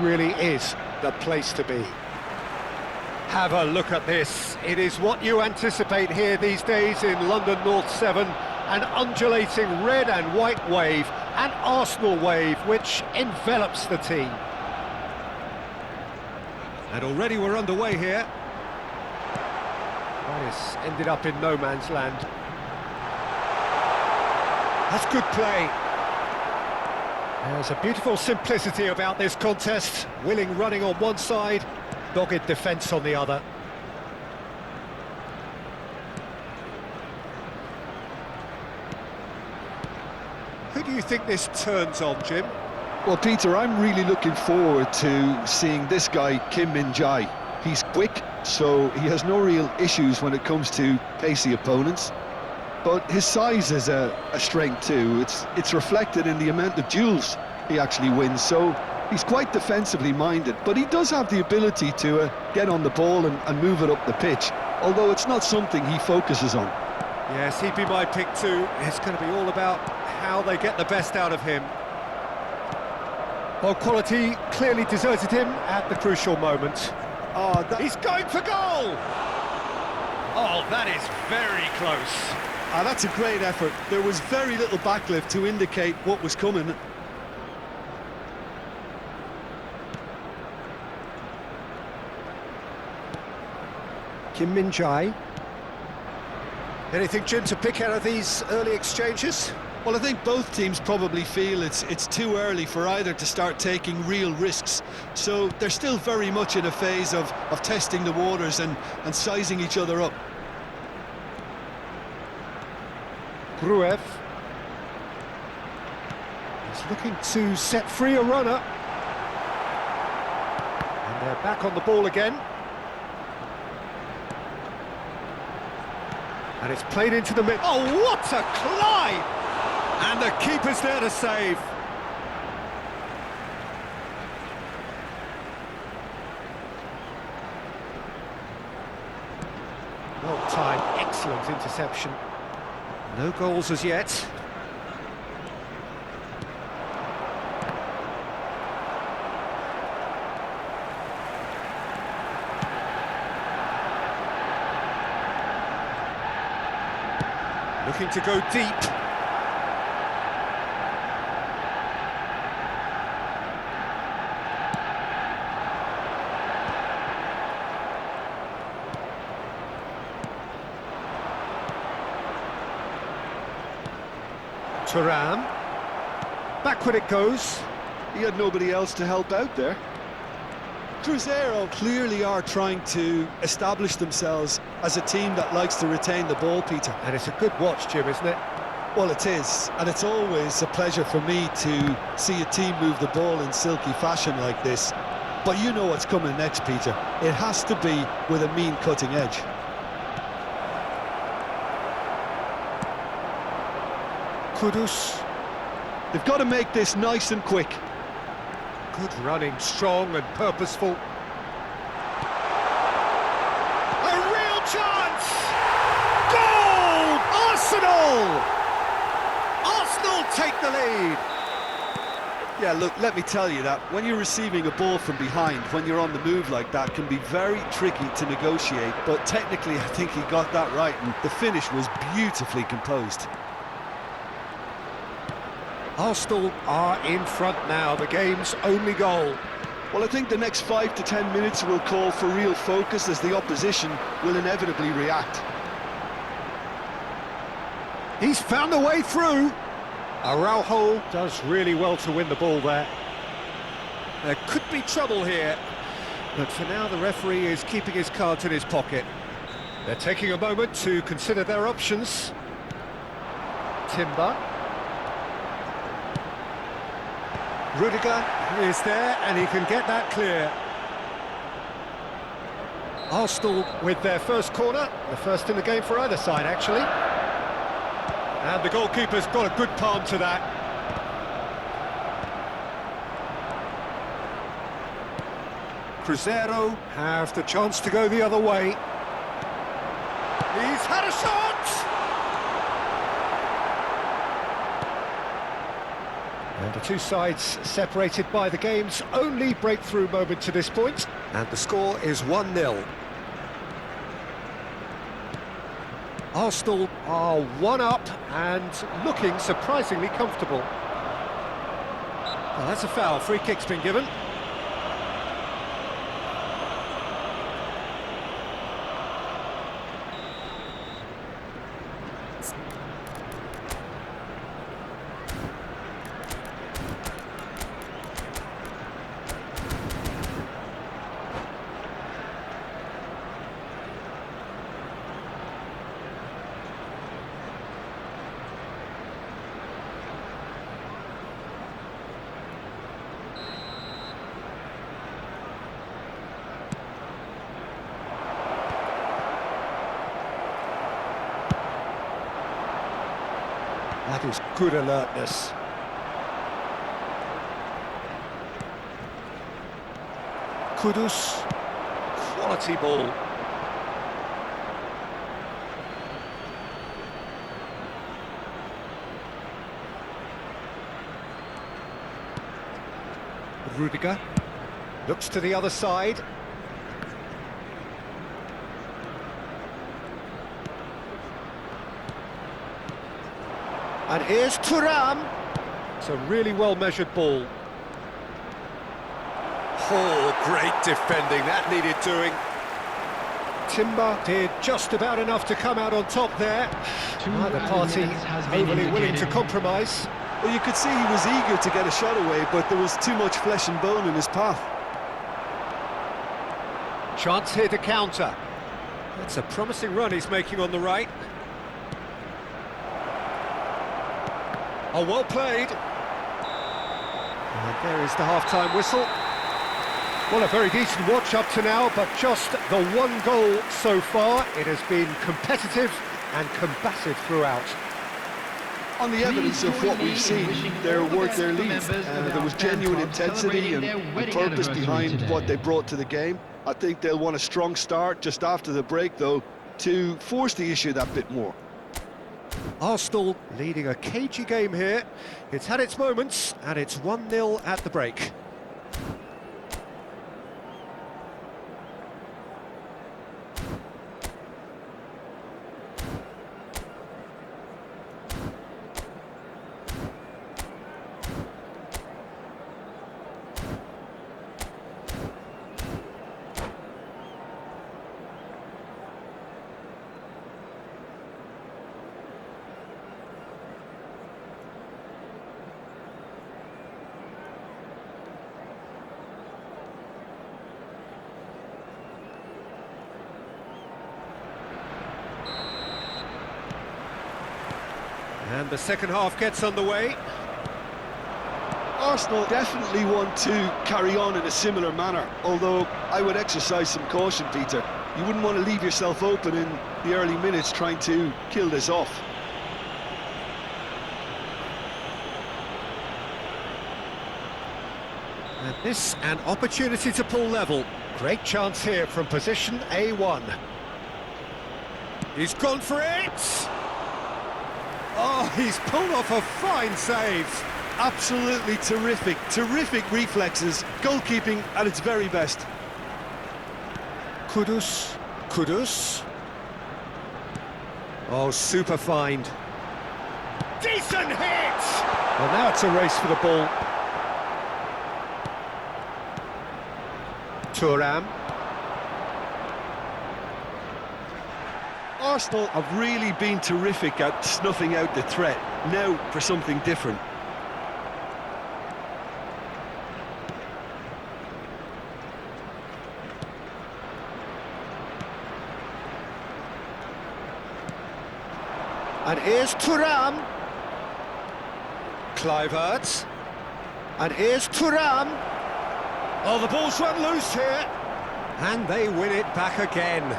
Really is the place to be. Have a look at this. It is what you anticipate here these days in London North 7. An undulating red and white wave, an Arsenal wave which envelops the team. And already we're underway here. This ended up in no man's land. That's good play. There's a beautiful simplicity about this contest. Willing running on one side, dogged defence on the other. Who do you think this turns on, Jim? Well, Peter, I'm really looking forward to seeing this guy, Kim Min-jae. He's quick, so he has no real issues when it comes to pacey opponents. But his size is a strength too. It's reflected in the amount of duels he actually wins. So he's quite defensively minded, but he does have the ability to get on the ball and move it up the pitch, although it's not something he focuses on. Yes, he'd be my pick too. It's going to be all about how they get the best out of him. Well, quality clearly deserted him at the crucial moment. Oh, he's going for goal! Oh, that is very close. That's a great effort. There was very little backlift to indicate what was coming. Kim Min-jae. Anything, Jim, to pick out of these early exchanges? Well, I think both teams probably feel it's too early for either to start taking real risks. So they're still very much in a phase of testing the waters and sizing each other up. Gruev. He's looking to set free a runner. And they're back on the ball again. And it's played into the mid. Oh, what a climb! And the keeper's there to save. Well timed, excellent interception. No goals as yet. Looking to go deep. Thuram. Backward it goes. He had nobody else to help out there. Cruzeiro clearly are trying to establish themselves as a team that likes to retain the ball, Peter. And it's a good watch, Jim, isn't it? Well, it is, and it's always a pleasure for me to see a team move the ball in silky fashion like this. But you know what's coming next, Peter. It has to be with a mean cutting edge. Kudus. They've got to make this nice and quick. Good running, strong and purposeful. A real chance! Goal! Arsenal! Arsenal take the lead! Yeah, look, let me tell you that when you're receiving a ball from behind, when you're on the move like that, can be very tricky to negotiate, but technically I think he got that right, and the finish was beautifully composed. Arsenal are in front now, the game's only goal. Well, I think the next 5 to 10 minutes will call for real focus as the opposition will inevitably react. He's found a way through. Araujo does really well to win the ball there. There could be trouble here, but for now the referee is keeping his cards in his pocket. They're taking a moment to consider their options. Timber. Rudiger is there, and he can get that clear. Arsenal with their first corner, the first in the game for either side, actually. And the goalkeeper's got a good palm to that. Cruzeiro have the chance to go the other way. He's had a shot! The two sides separated by the game's only breakthrough moment to this point. And the score is 1-0. Arsenal are 1 up and looking surprisingly comfortable. Well, that's a foul. Free kick's been given. That is good alertness. Kudus, quality ball. Rudiger looks to the other side. And here's Thuram. It's a really well-measured ball. Oh, great defending. That needed doing. Timber did just about enough to come out on top there. Neither party overly willing to compromise. Well, you could see he was eager to get a shot away, but there was too much flesh and bone in his path. Chance here to counter. That's a promising run he's making on the right. Oh, well played. And there is the half-time whistle. Well, a very decent watch up to now, but just the one goal so far. It has been competitive and combative throughout. On the evidence of what we've seen, they're worth their lead. There was genuine intensity and purpose behind what they brought to the game. I think they'll want a strong start just after the break, though, to force the issue that bit more. Arsenal leading a cagey game here. It's had its moments, and it's 1-0 at the break. And the second half gets underway. Arsenal definitely want to carry on in a similar manner, although I would exercise some caution, Peter. You wouldn't want to leave yourself open in the early minutes trying to kill this off. And this an opportunity to pull level. Great chance here from position A1. He's gone for it! Oh, he's pulled off a fine save. Absolutely terrific, terrific reflexes, goalkeeping at its very best. Kudus. Oh, super find. Decent hit! Well, now it's a race for the ball. Thuram. Arsenal have really been terrific at snuffing out the threat. Now for something different. And here's Thuram. Kluivert. And here's Thuram. Oh, the ball's run loose here. And they win it back again.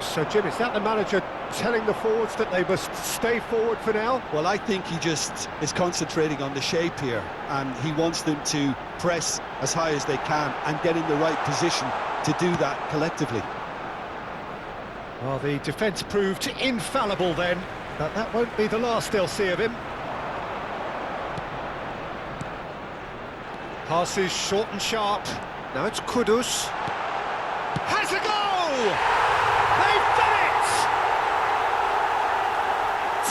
So, Jim, is that the manager telling the forwards that they must stay forward for now? Well, I think he just is concentrating on the shape here, and he wants them to press as high as they can and get in the right position to do that collectively. Well, the defence proved infallible then, but that won't be the last they'll see of him. Passes short and sharp. Now it's Kudus. Has a goal! They've done it!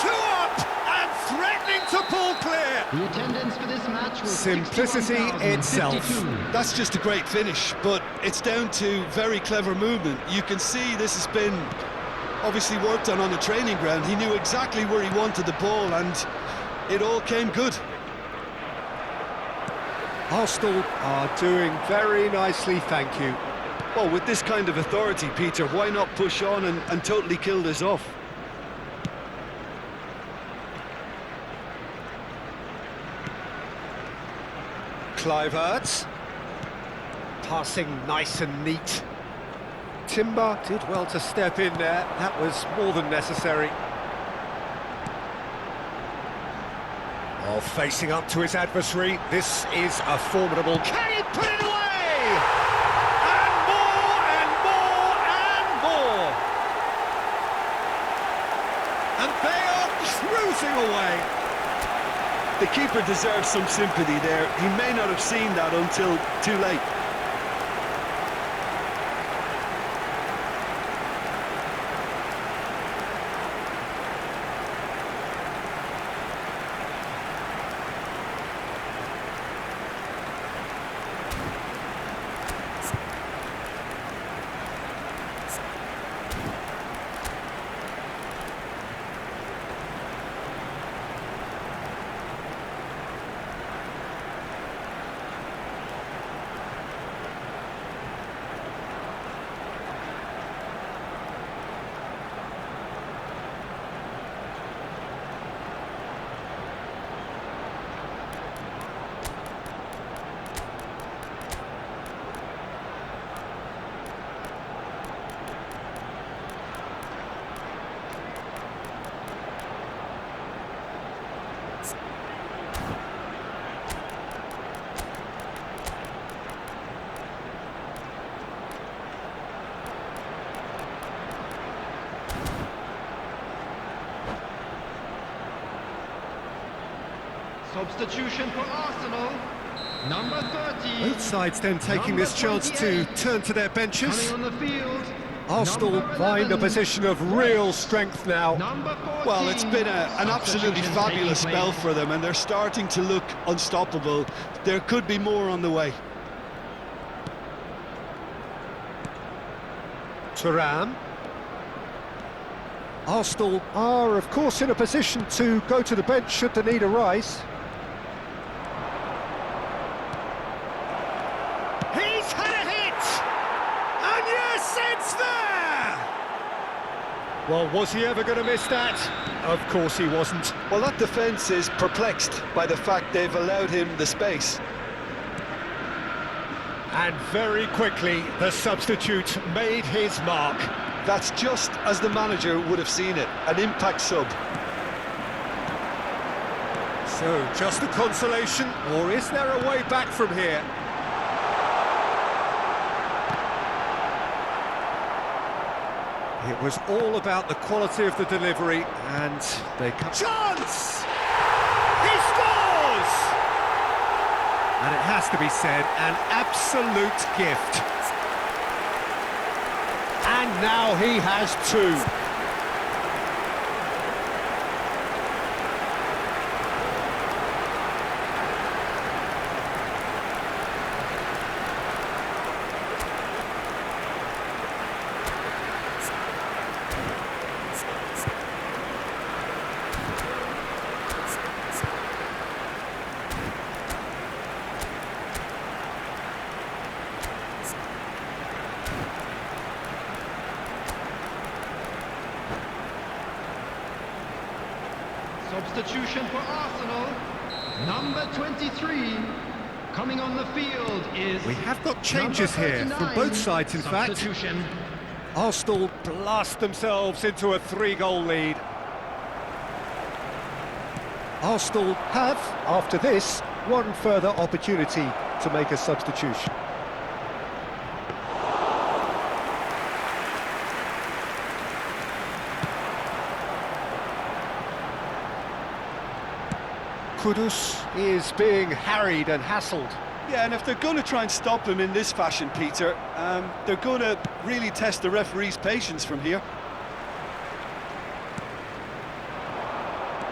2 up and threatening to pull clear. The attendance for this match was Simplicity itself. 61,052. That's just a great finish, but it's down to very clever movement. You can see this has been obviously worked on the training ground. He knew exactly where he wanted the ball, and it all came good. Arsenal are doing very nicely, thank you. Well, with this kind of authority, Peter, why not push on and totally kill this off? Kluivert. Passing nice and neat. Timber did well to step in there. That was more than necessary. Oh, facing up to his adversary. This is a formidable... Can he put it away? And more, and more, and more. And they are cruising away. The keeper deserves some sympathy there. He may not have seen that until too late. Substitution for Arsenal, number 30. Both sides then taking Number this chance to 28. turn to their benches. Coming on the field, Arsenal number find a 11. position of real strength now. Number 14. Well, it's been an absolutely Substitution fabulous taking spell place. for them, and they're starting to look unstoppable. There could be more on the way. Thuram. Arsenal are, of course, in a position to go to the bench should the need arise. He's had a hit! And yes, it's there! Well, was he ever going to miss that? Of course he wasn't. Well, that defence is perplexed by the fact they've allowed him the space. And very quickly, the substitute made his mark. That's just as the manager would have seen it, an impact sub. So, just a consolation, or is there a way back from here? It was all about the quality of the delivery, and they come... Chance! He scores! And it has to be said, an absolute gift. And now he has 2. Substitution for Arsenal, number 23. Coming on the field is... We have got changes number here, from 39. both sides in fact. Substitution. Arsenal blast themselves into a 3-goal lead. Arsenal have, after this, one further opportunity to make a substitution. Kudus is being harried and hassled. Yeah, and if they're going to try and stop him in this fashion, Peter, they're going to really test the referee's patience from here.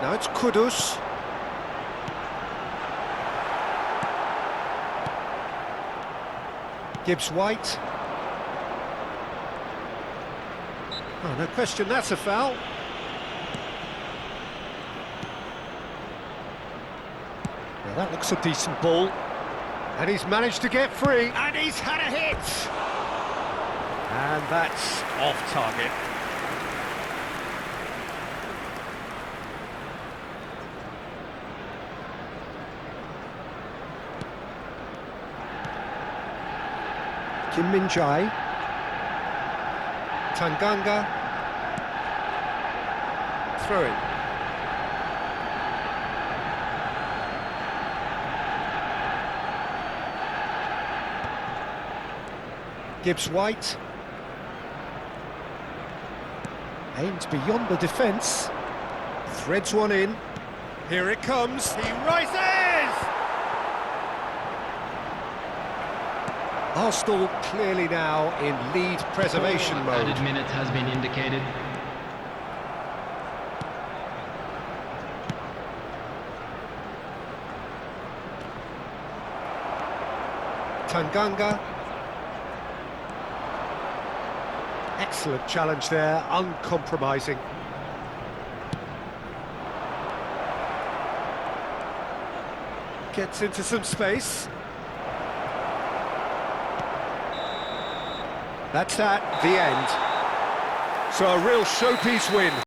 Now it's Kudus. Gibbs-White. Oh, no question, that's a foul. Now that looks a decent ball. And he's managed to get free. And he's had a hit. And that's off target. Kim Min-jae. Tanganga. Throw in. Gibbs-White. Aims beyond the defence. Threads one in. Here it comes. He rises! Arsenal clearly now in lead preservation mode. Added minute has been indicated. Tanganga. Excellent challenge there, uncompromising. Gets into some space. That's at the end. So a real showpiece win.